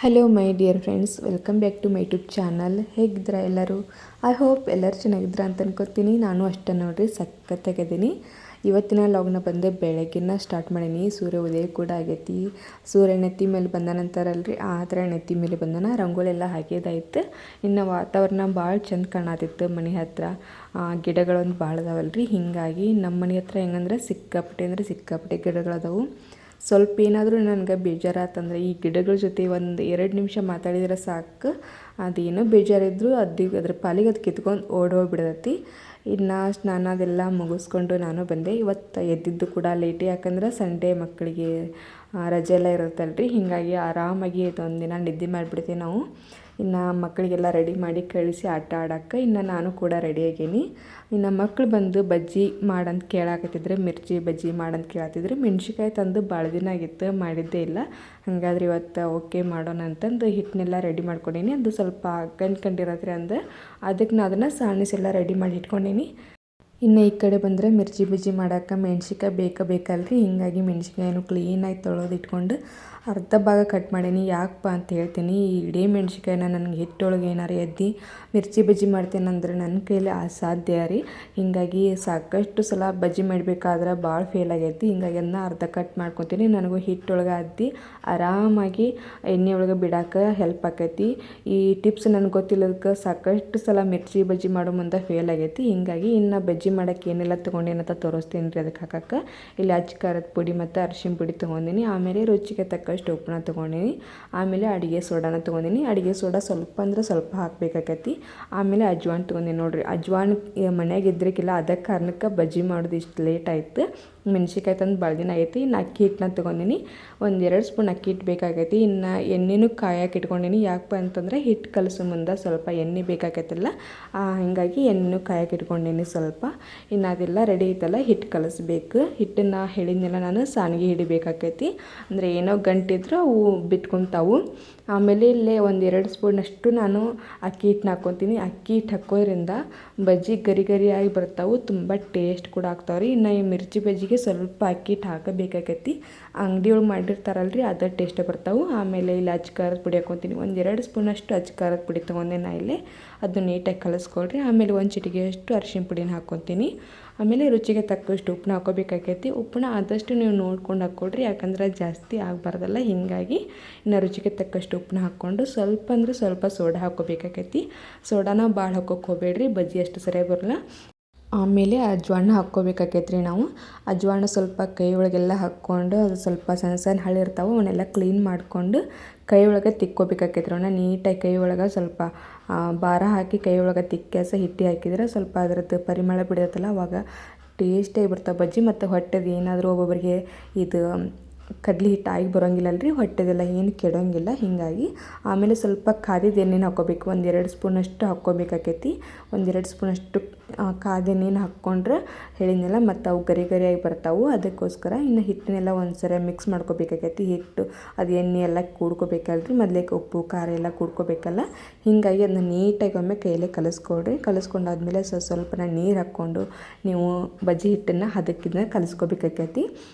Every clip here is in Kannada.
Hello my dear friends, welcome back to my YouTube channel. ಹೇಗಿದ್ದೀರಾ ಎಲ್ಲರೂ? ಐ ಹೋಪ್ ಎಲ್ಲರೂ ಚೆನ್ನಾಗಿದ್ದೀರಾ ಅಂತ ಅನ್ಕೋತೀನಿ. ನಾನು ಅಷ್ಟೇ ನೋಡಿರಿ, ಸಖತ್ತಾಗಿದ್ದೀನಿ. ಇವತ್ತಿನ ಲಾಗ್ನ ಬಂದು ಬೆಳಗ್ಗಿನ ಸ್ಟಾರ್ಟ್ ಮಾಡೀನಿ. ಸೂರ್ಯ ಉದಯ ಕೂಡ ಆಗೈತಿ. ಸೂರ್ಯ ನೆತ್ತಿ ಮೇಲೆ ಬಂದನಂತಾರಲ್ರಿ, ಆ ಥರ ನೆತ್ತಿ ಮೇಲೆ ಬಂದನ. ರಂಗೋಲಿ ಎಲ್ಲ ಹಾಕಿದಾಯ್ತು. ಇನ್ನು ವಾತಾವರಣ ಭಾಳ ಚಂದ ಕಾಣತಿತ್ತು. ಮನೆ ಹತ್ರ ಗಿಡಗಳೊಂದು ಭಾಳ ಅದಾವಲ್ರಿ, ಹೀಗಾಗಿ ನಮ್ಮ ಮನೆ ಹತ್ರ ಹೆಂಗಂದ್ರೆ ಸಿಕ್ಕಾಪಟ್ಟೆ ಗಿಡಗಳದಾವು. ಸ್ವಲ್ಪ ಏನಾದರೂ ನನಗೆ ಬೇಜಾರಾತಂದ್ರೆ ಈ ಗಿಡಗಳ ಜೊತೆ ಒಂದು 2 ನಿಮಿಷ ಮಾತಾಡಿದ್ರೆ ಸಾಕು, ಅದೇನೋ ಬೇಜಾರಿದ್ರು ಅದ್ರ ಪಾಲಿಗೆ ಅದು ಕಿತ್ಕೊಂಡು ಓಡೋಗ್ಬಿಡ್ತೈತಿ. ಇನ್ನು ಸ್ನಾನ ಅದೆಲ್ಲ ಮುಗಿಸ್ಕೊಂಡು ನಾನು ಬಂದೆ. ಇವತ್ತು ಎದ್ದಿದ್ದು ಕೂಡ ಲೇಟೇ, ಯಾಕಂದ್ರೆ ಸಂಡೇ ಮಕ್ಕಳಿಗೆ ರಜೆ ಎಲ್ಲ ಇರುತ್ತಲ್ರಿ, ಹೀಗಾಗಿ ಆರಾಮಾಗಿ ಒಂದಿನ ನಿದ್ದೆ ಮಾಡಿಬಿಡ್ತೀವಿ ನಾವು. ಇನ್ನು ಮಕ್ಕಳಿಗೆಲ್ಲ ರೆಡಿ ಮಾಡಿ ಕಳಿಸಿ ಆಟ ಆಡೋಕ್ಕೆ ಇನ್ನು ನಾನು ಕೂಡ ರೆಡಿ ಆಗೀನಿ. ಇನ್ನು ಮಕ್ಕಳು ಬಂದು ಬಜ್ಜಿ ಮಾಡಂತ ಕೇಳಾಕತ್ತಿದ್ರೆ, ಮಿರ್ಚಿ ಬಜ್ಜಿ ಮಾಡಂತ ಕೇಳತ್ತಿದ್ರು. ಮೆಣ್ಸಿನ್ಕಾಯಿ ತಂದು ಭಾಳ ದಿನ ಆಗಿತ್ತು, ಮಾಡಿದ್ದೇ ಇಲ್ಲ. ಹಾಗಾದ್ರೆ ಇವತ್ತು ಓಕೆ ಮಾಡೋಣ ಅಂತಂದು ಹಿಟ್ಟನ್ನೆಲ್ಲ ರೆಡಿ ಮಾಡ್ಕೊಂಡೀನಿ. ಅದು ಸ್ವಲ್ಪ ಕಂಡಿರತ್ರಿ ಅಂದ್ರೆ ಅದಕ್ಕೆ ನಾನು ಅದನ್ನು ಸಾಣಿಸೆಲ್ಲ ರೆಡಿ ಮಾಡಿ ಇಟ್ಕೊಂಡೀನಿ. ಇನ್ನು ಈ ಕಡೆ ಬಂದರೆ ಮಿರ್ಚಿ ಬಜ್ಜಿ ಮಾಡೋಕೆ ಮೆಣ್ಸಿನ್ಕಾಯಿ ಬೇಕಲ್ರಿ, ಹೀಗಾಗಿ ಮೆಣ್ಸಿನ್ಕಾಯಿನೂ ಕ್ಲೀನಾಗಿ ತೊಳೆದು ಇಟ್ಕೊಂಡು ಅರ್ಧ ಭಾಗ ಕಟ್ ಮಾಡೀನಿ. ಯಾಕಪ್ಪ ಅಂತ ಹೇಳ್ತೀನಿ, ಈ ಇಡೀ ಮೆಣ್ಸಿನ್ಕಾಯಿನ ನನಗೆ ಹಿಟ್ಟೊಳಗೆ ಏನಾರು ಎದ್ದು ಮಿರ್ಚಿ ಬಜ್ಜಿ ಮಾಡ್ತೇನೆಂದ್ರೆ ನನ್ನ ಕೈಲಿ ಅಸಾಧ್ಯ ರೀ. ಹೀಗಾಗಿ ಸಾಕಷ್ಟು ಸಲ ಬಜ್ಜಿ ಮಾಡಬೇಕಾದ್ರೆ ಭಾಳ ಫೇಲ್ ಆಗೈತಿ. ಹೀಗಾಗಿ ಅದನ್ನ ಅರ್ಧ ಕಟ್ ಮಾಡ್ಕೊತೀನಿ. ನನಗೂ ಹಿಟ್ಟೊಳಗೆ ಅದ್ದಿ ಆರಾಮಾಗಿ ಎಣ್ಣೆ ಒಳಗೆ ಬಿಡೋಕೆ ಹೆಲ್ಪ್ ಆಕೈತಿ. ಈ ಟಿಪ್ಸ್ ನನಗೆ ಗೊತ್ತಿಲ್ಲದಕ್ಕೆ ಸಾಕಷ್ಟು ಸಲ ಮಿರ್ಚಿ ಬಜ್ಜಿ ಮಾಡೋ ಮುಂದೆ ಫೇಲ್ ಆಗೈತಿ. ಹೀಗಾಗಿ ಇನ್ನು ಬಜ್ಜಿ ಮಾಡೋಕ್ಕೆ ಏನೆಲ್ಲ ತೊಗೊಂಡೇನಂತ ತೋರಿಸ್ತೀನಿ ರೀ. ಅದಕ್ಕೆ ಹಾಕಕ್ಕೆ ಇಲ್ಲಿ ಅಚ್ಚ ಖಾರದ ಪುಡಿ ಮತ್ತು ಅರಿಶಿನ ಪುಡಿ ತೊಗೊಂಡಿನಿ. ಆಮೇಲೆ ರುಚಿಗೆ ತಕ್ಕಷ್ಟು ಉಪ್ಪನ್ನ ತೊಗೊಂಡಿನಿ. ಆಮೇಲೆ ಅಡುಗೆ ಸೋಡಾನ ತೊಗೊಂಡಿನಿ. ಅಡುಗೆ ಸೋಡಾ ಸ್ವಲ್ಪ ಅಂದ್ರೆ ಸ್ವಲ್ಪ ಹಾಕಬೇಕಾಕೈತಿ. ಆಮೇಲೆ ಅಜ್ವಾನ್ ತೊಗೊಂಡಿನಿ. ನೋಡಿರಿ, ಅಜ್ವಾನ್ ಮನ್ಯಾಗ ಇದ್ರಕ್ಕಿಲ್ಲ, ಅದಕ್ಕೆ ಕಾರಣಕ್ಕೆ ಬಜ್ಜಿ ಮಾಡೋದು ಇಷ್ಟು ಲೇಟ್ ಆಯಿತು. ಮೆಣ್ಸಿನ್ಕಾಯಿ ತಂದು ಭಾಳ ದಿನ ಆಗೈತಿ. ಇನ್ನು ಅಕ್ಕಿ ಹಿಟ್ಟನ್ನ ತೊಗೊಂಡಿನಿ. 1-2 ಸ್ಪೂನ್ ಅಕ್ಕಿ ಹಿಟ್ಟು ಬೇಕಾಗೈತಿ. ಇನ್ನು ಎಣ್ಣೆನೂ ಕಾಯಕ್ಕೆ ಇಟ್ಕೊಂಡಿನಿ. ಯಾಕಪ್ಪ ಅಂತಂದರೆ ಹಿಟ್ಟು ಕಲಸೋ ಮುಂದೆ ಸ್ವಲ್ಪ ಎಣ್ಣೆ ಬೇಕಾಗೈತಲ್ಲ, ಹೀಗಾಗಿ ಎಣ್ಣೆನೂ ಕಾಯಕ್ಕೆ ಇಟ್ಕೊಂಡಿನಿ ಸ್ವಲ್ಪ. ಇನ್ನು ಅದೆಲ್ಲ ರೆಡಿ ಐತಲ್ಲ, ಹಿಟ್ಟು ಕಲಿಸ್ಬೇಕು. ಹಿಟ್ಟನ್ನು ಹೇಳಿದ್ನೆಲ್ಲ ನಾನು ಸಾಣಿಗೆ ಹಿಡಿಬೇಕಾಕೈತಿ. ಅಂದರೆ ಏನೋ ಗಂಟಿದ್ರೆ ಅವು ಬಿಟ್ಕೊತಾವು. ಆಮೇಲೆ ಇಲ್ಲೇ 1-2 ಸ್ಪೂನಷ್ಟು ನಾನು ಅಕ್ಕಿ ಹಿಟ್ಟನ್ನ ಹಾಕ್ಕೊತೀನಿ. ಅಕ್ಕಿ ಹಿಟ್ಟು ಹಾಕೋದ್ರಿಂದ ಬಜ್ಜಿ ಗರಿ ಬರ್ತಾವೆ, ತುಂಬ ಟೇಸ್ಟ್ ಕೂಡ ಆಗ್ತಾವ್ರಿ. ಇನ್ನು ಈ ಮಿರ್ಚಿ ಬಜ್ಜಿಗೆ ಸ್ವಲ್ಪ ಅಕ್ಕಿ ಹಿಟ್ಟು ಹಾಕಬೇಕಾಕೈತಿ. ಅಂಗಡಿ ಒಳಗೆ ಮಾಡಿರ್ತಾರಲ್ರಿ, ಅದೇ ಟೇಸ್ಟ್ ಬರ್ತಾವೆ. ಆಮೇಲೆ ಇಲ್ಲಿ ಅಚ್ಚ ಖಾರದ ಪುಡಿ ಹಾಕ್ಕೊತೀನಿ. 1-2 ಸ್ಪೂನಷ್ಟು ಅಚ್ಚ ಖಾರದ ಪುಡಿ ತೊಗೊಂಡೆ ನಾ ಇಲ್ಲಿ. ಅದು ನೀಟಾಗಿ ಕಲಿಸ್ಕೊಳ್ರಿ. ಆಮೇಲೆ 1 ಚಿಟಿಕೆಯಷ್ಟು ಅರಿಶಿನ ಪುಡಿನ ಹಾಕ್ಕೊತೀನಿ. ಆಮೇಲೆ ರುಚಿಗೆ ತಕ್ಕಷ್ಟು ಉಪ್ಪನ್ನ ಹಾಕೋಬೇಕಾಕೈತಿ. ಉಪ್ಪನ್ನ ಆದಷ್ಟು ನೀವು ನೋಡ್ಕೊಂಡು ಹಾಕ್ಕೊಳ್ರಿ, ಯಾಕಂದ್ರೆ ಜಾಸ್ತಿ ಆಗಬಾರ್ದಲ್ಲ. ಹೀಗಾಗಿ ಇನ್ನು ರುಚಿಗೆ ತಕ್ಕಷ್ಟು ಉಪ್ಪನ್ನ ಹಾಕ್ಕೊಂಡು ಸ್ವಲ್ಪ ಅಂದ್ರೆ ಸ್ವಲ್ಪ ಸೋಡಾ ಹಾಕ್ಕೋಬೇಕಾಕೈತಿ. ಸೋಡಾನ ಭಾಳ ಹಾಕೋಕೆ ಹೋಗಬೇಡ್ರಿ, ಬಜ್ಜಿ ಅಷ್ಟು ಸರಿಯಾಗಿ ಬರೋಲ್ಲ. ಆಮೇಲೆ ಅಜ್ವಾನ ಹಾಕ್ಕೋಬೇಕಾಕೈತ್ರಿ ನಾವು. ಅಜ್ವಾನ ಸ್ವಲ್ಪ ಕೈ ಒಳಗೆಲ್ಲ ಹಾಕ್ಕೊಂಡು, ಅದು ಸ್ವಲ್ಪ ಸಣ್ಣ ಹಳ್ಳಿ ಇರ್ತಾವೆ, ಅವನ್ನೆಲ್ಲ ಕ್ಲೀನ್ ಮಾಡಿಕೊಂಡು ಕೈ ಒಳಗೆ ತಿಕ್ಕೋಬೇಕಾಕೈತ್ರಿ. ಅವನ್ನ ನೀಟಾಗಿ ಕೈ ಒಳಗೆ ಸ್ವಲ್ಪ ಭಾರ ಹಾಕಿ ಕೈ ಒಳಗೆ ತಿಕ್ಕಾಸ ಹಿಟ್ಟು ಹಾಕಿದ್ರೆ ಸ್ವಲ್ಪ ಅದರದ್ದು ಪರಿಮಳ ಬಿಡತ್ತಲ್ಲ, ಅವಾಗ ಟೇಸ್ಟಾಗಿ ಬರ್ತಾವೆ ಬಜ್ಜಿ. ಮತ್ತು ಹೊಟ್ಟೆದು ಏನಾದರೂ ಒಬ್ಬೊಬ್ಬರಿಗೆ ಇದು ಕಡ್ಲಿ ಹಿಟ್ಟು ಆಗಿ ಬರೋಂಗಿಲ್ಲಲ್ರಿ, ಹೊಟ್ಟೆದೆಲ್ಲ ಏನು ಕೆಡೋಂಗಿಲ್ಲ. ಹೀಗಾಗಿ ಆಮೇಲೆ ಸ್ವಲ್ಪ ಕಾದಿದ ಎಣ್ಣೆನ ಹಾಕ್ಕೋಬೇಕು. 1-2 ಸ್ಪೂನಷ್ಟು ಹಾಕ್ಕೋಬೇಕಾಕೈತಿ. 1-2 ಸ್ಪೂನಷ್ಟು ಕಾದ ಎಣ್ಣೆನ ಹಾಕ್ಕೊಂಡ್ರೆ ಹೇಳಿದ್ನೆಲ್ಲ ಮತ್ತು ಅವು ಗರಿಯಾಗಿ ಬರ್ತಾವೆ. ಅದಕ್ಕೋಸ್ಕರ ಇನ್ನು ಹಿಟ್ಟನ್ನೆಲ್ಲ ಒಂದ್ಸರಿ ಮಿಕ್ಸ್ ಮಾಡ್ಕೋಬೇಕಾಕೈತಿ. ಹಿಟ್ಟು ಅದು ಎಣ್ಣೆ ಎಲ್ಲ ಕೂಡ್ಕೋಬೇಕಲ್ರಿ, ಮೊದಲೇಕೆ ಉಪ್ಪು ಖಾರ ಎಲ್ಲ ಕೂಡ್ಕೋಬೇಕಲ್ಲ. ಹೀಗಾಗಿ ಅದನ್ನ ನೀಟಾಗಿ ಒಮ್ಮೆ ಕೈಯಲ್ಲೇ ಕಲಿಸ್ಕೊಳ್ರಿ. ಕಲಿಸ್ಕೊಂಡಾದ್ಮೇಲೆ ಸ್ವಲ್ಪ ನೀರು ಹಾಕ್ಕೊಂಡು ನೀವು ಬಜ್ಜಿ ಹಿಟ್ಟನ್ನು ಅದಕ್ಕಿಂತ ಕಲಿಸ್ಕೋಬೇಕಾಕೈತಿ.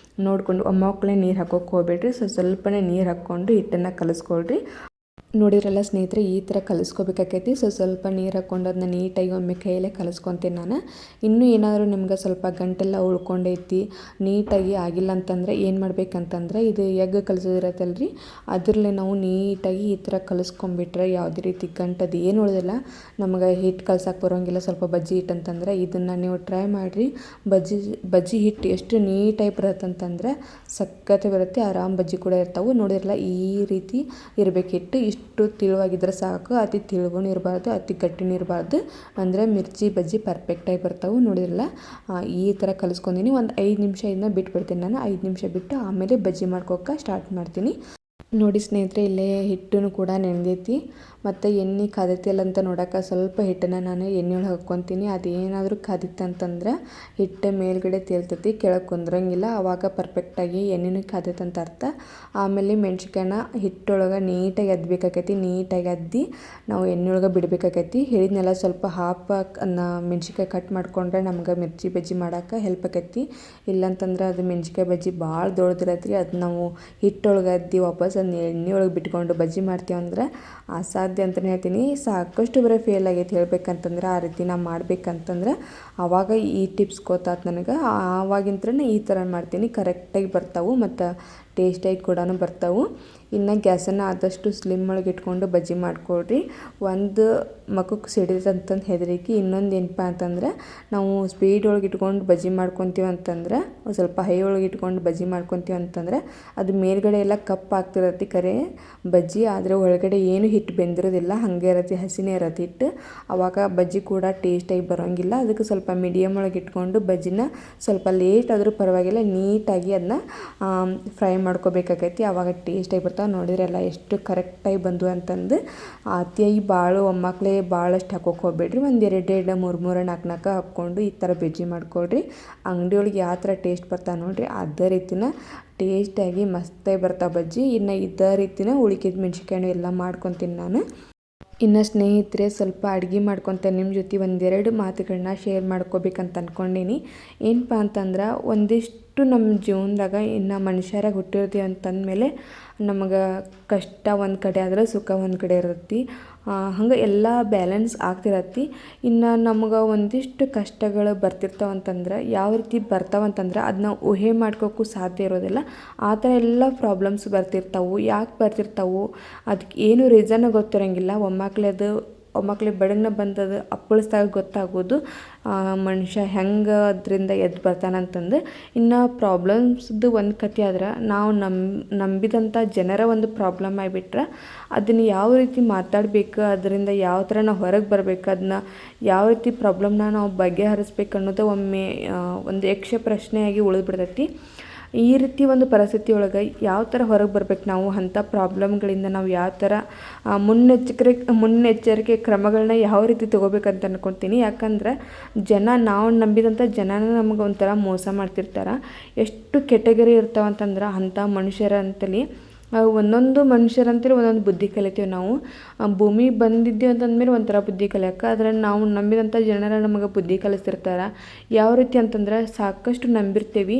ನೋಡಿಕೊಂಡು ಒಮ್ಮಕ್ಕಳೇ ನೀರು ಹಾಕೋಕೆ ಹೋಗ್ಬೇಡ್ರಿ, ಸ್ವಲ್ಪನೇ ನೀರು ಹಾಕ್ಕೊಂಡು ಹಿಟ್ಟನ್ನು ಕಲಿಸ್ಕೊಳ್ರಿ. ನೋಡಿದ್ರಲ್ಲ ಸ್ನೇಹಿತರೆ, ಈ ಥರ ಕಲಿಸ್ಕೋಬೇಕಾಕೈತಿ. ಸ್ವಲ್ಪ ನೀರು ಹಾಕ್ಕೊಂಡು ಅದನ್ನ ನೀಟಾಗಿ ಒಮ್ಮೆ ಕೈಯಲ್ಲೇ ಕಲಿಸ್ಕೊತೀನಿ ನಾನು. ಇನ್ನೂ ಏನಾದರೂ ನಿಮ್ಗೆ ಸ್ವಲ್ಪ ಗಂಟೆಲ್ಲ ಉಳ್ಕೊಂಡೈತಿ, ನೀಟಾಗಿ ಆಗಿಲ್ಲ ಅಂತಂದರೆ ಏನು ಮಾಡ್ಬೇಕಂತಂದ್ರೆ, ಇದು ಎಗ್ ಕಲಿಸೋದಿರತ್ತಲ್ರಿ, ಅದರಲ್ಲೇ ನಾವು ನೀಟಾಗಿ ಈ ಥರ ಕಲಿಸ್ಕೊಂಬಿಟ್ರೆ ಯಾವುದೇ ರೀತಿ ಗಂಟದು ಏನು ಉಳಿದಿಲ್ಲ. ನಮಗೆ ಹಿಟ್ಟು ಕಲ್ಸಕ್ಕೆ ಬರೋಂಗಿಲ್ಲ ಸ್ವಲ್ಪ ಬಜ್ಜಿ ಹಿಟ್ಟು ಅಂತಂದರೆ ಇದನ್ನು ನೀವು ಟ್ರೈ ಮಾಡಿರಿ. ಬಜ್ಜಿ ಹಿಟ್ಟು ಎಷ್ಟು ನೀಟಾಗಿ ಬರುತ್ತಂತಂದರೆ ಸಖತ್ತು ಬರುತ್ತೆ. ಆರಾಮ್ ಬಜ್ಜಿ ಕೂಡ ಇರ್ತಾವೆ. ನೋಡಿರಲ್ಲ, ಈ ರೀತಿ ಇರಬೇಕು ಹಿಟ್ಟು. ಇಷ್ಟು ತಿಳುವಾಗಿದ್ರೆ ಸಾಕು, ಅತಿ ತಿಳುಗೂ ಇರಬಾರ್ದು, ಅತಿ ಗಟ್ಟಿನೂ ಇರಬಾರ್ದು. ಅಂದರೆ ಮಿರ್ಚಿ ಬಜ್ಜಿ ಪರ್ಫೆಕ್ಟಾಗಿ ಬರ್ತಾವೆ. ನೋಡಿರಲ್ಲ, ಈ ಥರ ಕಲಿಸ್ಕೊಂಡಿನಿ. ಒಂದು 5 ನಿಮಿಷ ಇದನ್ನ ಬಿಟ್ಬಿಡ್ತೀನಿ ನಾನು. 5 ನಿಮಿಷ ಬಿಟ್ಟು ಆಮೇಲೆ ಬಜ್ಜಿ ಮಾಡ್ಕೋಕೆ ಸ್ಟಾರ್ಟ್ ಮಾಡ್ತೀನಿ. ನೋಡಿ ಸ್ನೇಹಿತರೆ, ಇಲ್ಲೇ ಹಿಟ್ಟನ್ನು ಕೂಡ ನೆನೆದೈತಿ. ಮತ್ತು ಎಣ್ಣೆ ಕಾದೈತಿಲ್ಲ ಅಂತ ನೋಡೋಕೆ ಸ್ವಲ್ಪ ಹಿಟ್ಟನ್ನು ನಾನು ಎಣ್ಣೆ ಒಳಗೆ ಹಾಕ್ಕೊತೀನಿ. ಅದೇನಾದರೂ ಕಾದಿತ್ತಂತಂದ್ರೆ ಹಿಟ್ಟು ಮೇಲ್ಗಡೆ ತೇಲ್ತೈತಿ, ಕೆಳಗೆ ಕುಂದ್ರಂಗಿಲ್ಲ. ಆವಾಗ ಪರ್ಫೆಕ್ಟಾಗಿ ಎಣ್ಣೆನೂ ಕಾದೈತಂತ ಅರ್ಥ. ಆಮೇಲೆ ಮೆಣ್ಸಿಕಾಯನ್ನ ಹಿಟ್ಟೊಳಗೆ ನೀಟಾಗಿ ಅದ್ಬೇಕಾಕೈತಿ. ನೀಟಾಗಿ ಅದ್ದಿ ನಾವು ಎಣ್ಣೆ ಒಳಗೆ ಬಿಡಬೇಕಾಕೈತಿ. ಹೇಳಿದ್ನೆಲ್ಲ ಸ್ವಲ್ಪ ಮೆಣ್ಸಿಕಾಯಿ ಕಟ್ ಮಾಡಿಕೊಂಡ್ರೆ ನಮ್ಗೆ ಮಿರ್ಚಿ ಬಜ್ಜಿ ಮಾಡೋಕೆ ಹೆಲ್ಪ್ ಆಕೈತಿ. ಇಲ್ಲಂತಂದ್ರೆ ಅದು ಮೆಣ್ಸಿಕಾಯಿ ಬಜ್ಜಿ ಭಾಳ ದೊಡ್ಡದಿರತ್ರಿ. ಅದು ನಾವು ಹಿಟ್ಟೊಳಗೆ ಅದ್ದಿ ವಾಪಸ್ ಅದನ್ನ ಎಣ್ಣೆ ಒಳಗೆ ಬಿಟ್ಕೊಂಡು ಬಜ್ಜಿ ಮಾಡ್ತೀವಿ ಅಂದ್ರೆ ಅಸಾಧ್ಯ ಅಂತಲೇ ಹೇಳ್ತೀನಿ. ಸಾಕಷ್ಟು ಬರೀ ಫೇಲ್ ಆಗೈತೆ ಹೇಳ್ಬೇಕಂತಂದ್ರೆ. ಆ ರೀತಿ ನಾವು ಮಾಡ್ಬೇಕಂತಂದ್ರೆ ಆವಾಗ ಈ ಟಿಪ್ಸ್ ಗೊತ್ತಾಯ್ತು ನನಗೆ. ಆವಾಗಿಂತ್ರನೇ ಈ ಥರ ಮಾಡ್ತೀನಿ, ಕರೆಕ್ಟಾಗಿ ಬರ್ತಾವೆ ಮತ್ತು ಟೇಸ್ಟಾಗಿ ಕೂಡ ಬರ್ತಾವೆ. ಇನ್ನು ಗ್ಯಾಸನ್ನು ಆದಷ್ಟು ಸ್ಲಿಮ್ ಒಳಗೆ ಇಟ್ಕೊಂಡು ಬಜ್ಜಿ ಮಾಡ್ಕೊಳ್ರಿ. ಒಂದು ಮಖಕ್ಕೆ ಸಿಡಿದಂತಂದು ಹೆದರಿಕೆ. ಇನ್ನೊಂದು ಏನಪ್ಪ ಅಂತಂದ್ರೆ ನಾವು ಸ್ಪೀಡ್ ಒಳಗೆ ಇಟ್ಕೊಂಡು ಬಜ್ಜಿ ಮಾಡ್ಕೊತೀವಿ ಅಂತಂದ್ರೆ, ಸ್ವಲ್ಪ ಹೈ ಒಳಗೆ ಇಟ್ಕೊಂಡು ಬಜ್ಜಿ ಮಾಡ್ಕೊತೀವಿ ಅಂತಂದ್ರೆ ಅದು ಮೇಲ್ಗಡೆ ಎಲ್ಲ ಕಪ್ಪು ಆಗ್ತಿರತ್ತೆ ಕರೆ ಬಜ್ಜಿ, ಆದರೆ ಒಳಗಡೆ ಏನು ಹಿಟ್ಟು ಬೆಂದಿರೋದಿಲ್ಲ, ಹಾಗೆ ಇರತ್ತೆ, ಹಸಿನೇ ಇರತ್ತೆ ಹಿಟ್ಟು. ಆವಾಗ ಬಜ್ಜಿ ಕೂಡ ಟೇಸ್ಟಾಗಿ ಬರೋಂಗಿಲ್ಲ. ಅದಕ್ಕೆ ಸ್ವಲ್ಪ ಮೀಡಿಯಮ್ ಒಳಗೆ ಇಟ್ಕೊಂಡು ಬಜ್ಜಿನ ಸ್ವಲ್ಪ ಲೇಟ್ ಆದರೂ ಪರವಾಗಿಲ್ಲ ನೀಟಾಗಿ ಅದನ್ನ ಫ್ರೈ ಮಾಡ್ಕೋಬೇಕಾಗೈತಿ. ಆವಾಗ ಟೇಸ್ಟಾಗಿ ಬರ್ತಾವೆ. ನೋಡಿದ್ರೆಲ್ಲ ಎಷ್ಟು ಕರೆಕ್ಟಾಗಿ ಬಂದು ಅಂತಂದು. ಅತಿಯಾಗಿ ಭಾಳ ಒಮ್ಮಕ್ಕಳೇ ಭಾಳಷ್ಟು ಹಾಕೋಕೆ ಹೋಗ್ಬೇಡ್ರಿ. ಒಂದು 2 3 4 ಹಾಕ್ಕೊಂಡು ಈ ಥರ ಬಜ್ಜಿ ಮಾಡ್ಕೊಳ್ರಿ. ಅಂಗಡಿ ಒಳಗೆ ಯಾವ ಥರ ಟೇಸ್ಟ್ ಬರ್ತಾವೆ ನೋಡಿರಿ, ಅದೇ ರೀತಿನ ಟೇಸ್ಟಾಗಿ ಮಸ್ತಾಗಿ ಬರ್ತಾವೆ ಬಜ್ಜಿ. ಇನ್ನು ಇದೇ ರೀತಿನ ಉಳಿಕೆದ ಮೆಣ್ಸಿನ್ಕಾಯಿ ಎಲ್ಲ ಮಾಡ್ಕೊತೀನಿ ನಾನು. ಇನ್ನು ಸ್ನೇಹಿತರೆ, ಸ್ವಲ್ಪ ಅಡುಗೆ ಮಾಡ್ಕೊತ ನಿಮ್ಮ ಜೊತೆ 1-2 ಮಾತುಗಳನ್ನ ಶೇರ್ ಮಾಡ್ಕೋಬೇಕಂತ ಅಂದ್ಕೊಂಡೀನಿ. ಏನಪ್ಪ ಅಂತಂದ್ರೆ, ಒಂದಿಷ್ಟು ನಮ್ಮ ಜೀವನದಾಗ ಇನ್ನು ಮನುಷ್ಯರಾಗಿ ಹುಟ್ಟಿರ್ತೀವಿ ಅಂತಂದಮೇಲೆ ನಮಗೆ ಕಷ್ಟ ಒಂದು ಕಡೆ ಆದ್ರೆ ಸುಖ ಒಂದು ಕಡೆ ಇರತ್ತೆ. ಹಂಗೆ ಎಲ್ಲ ಬ್ಯಾಲೆನ್ಸ್ ಆಗ್ತಿರತ್ತೆ. ಇನ್ನು ನಮ್ಗೆ ಒಂದಿಷ್ಟು ಕಷ್ಟಗಳು ಬರ್ತಿರ್ತಾವಂತಂದ್ರೆ ಯಾವ ರೀತಿ ಬರ್ತಾವಂತಂದ್ರೆ ಅದನ್ನ ಊಹೆ ಮಾಡ್ಕೋಕ್ಕೂ ಸಾಧ್ಯ ಇರೋದಿಲ್ಲ. ಆ ಥರ ಎಲ್ಲ ಪ್ರಾಬ್ಲಮ್ಸ್ ಬರ್ತಿರ್ತಾವೆ. ಯಾಕೆ ಬರ್ತಿರ್ತಾವೆ ಅದಕ್ಕೆ ಏನು ರೀಸನ್ ಗೊತ್ತಿರೋಂಗಿಲ್ಲ. ಒಮ್ಮಕ್ಳಿಗೆ ಬೆಳಗ್ನ ಬಂದದು ಅಪ್ಪಳಿಸ್ದಾಗ ಗೊತ್ತಾಗೋದು ಮನುಷ್ಯ ಹೆಂಗೆ ಅದರಿಂದ ಎದ್ದು ಬರ್ತಾನಂತಂದು. ಇನ್ನು ಪ್ರಾಬ್ಲಮ್ಸ್ದು ಒಂದು ಕತೆ ಆದ್ರೆ ನಾವು ನಂಬಿದಂಥ ಜನರ ಒಂದು ಪ್ರಾಬ್ಲಮ್ ಆಗಿಬಿಟ್ರೆ ಅದನ್ನು ಯಾವ ರೀತಿ ಮಾತಾಡಬೇಕು, ಅದರಿಂದ ಯಾವ ಥರ ನಾವು ಹೊರಗೆ ಬರಬೇಕು, ಅದನ್ನ ಯಾವ ರೀತಿ ಪ್ರಾಬ್ಲಮ್ನ ನಾವು ಬಗೆಹರಿಸ್ಬೇಕು ಅನ್ನೋದು ಒಮ್ಮೆ ಒಂದು ಯಕ್ಷ ಪ್ರಶ್ನೆಯಾಗಿ ಉಳಿದ್ಬಿಡ್ತೈತಿ. ಈ ರೀತಿ ಒಂದು ಪರಿಸ್ಥಿತಿ ಒಳಗೆ ಯಾವ ಥರ ಹೊರಗೆ ಬರ್ಬೇಕು ನಾವು, ಅಂಥ ಪ್ರಾಬ್ಲಮ್ಗಳಿಂದ ನಾವು ಯಾವ ಥರ ಮುನ್ನೆಚ್ಚರಿಕೆ ಕ್ರಮಗಳನ್ನ ಯಾವ ರೀತಿ ತೊಗೋಬೇಕಂತ ಅನ್ಕೊತೀನಿ. ಯಾಕಂದ್ರೆ ನಾವು ನಂಬಿದಂಥ ಜನನ ನಮಗೆ ಒಂಥರ ಮೋಸ ಮಾಡ್ತಿರ್ತಾರೆ. ಎಷ್ಟು ಕೆಟಗರಿ ಇರ್ತಾವಂತಂದ್ರೆ ಅಂಥ ಮನುಷ್ಯರಂತಲಿ ಒಂದೊಂದು ಮನುಷ್ಯರಂತೇಳಿ ಒಂದೊಂದು ಬುದ್ಧಿ ಕಲಿತೀವಿ ನಾವು. ಭೂಮಿ ಬಂದಿದ್ದೀವಿ ಅಂತಂದಮೇಲೆ ಒಂಥರ ಬುದ್ಧಿ ಕಲಿಯೋಕೆ, ಆದರೆ ನಾವು ನಂಬಿದಂಥ ಜನರ ನಮಗೆ ಬುದ್ಧಿ ಕಲಿಸ್ತಿರ್ತಾರೆ. ಯಾವ ರೀತಿ ಅಂತಂದ್ರೆ ಸಾಕಷ್ಟು ನಂಬಿರ್ತೀವಿ,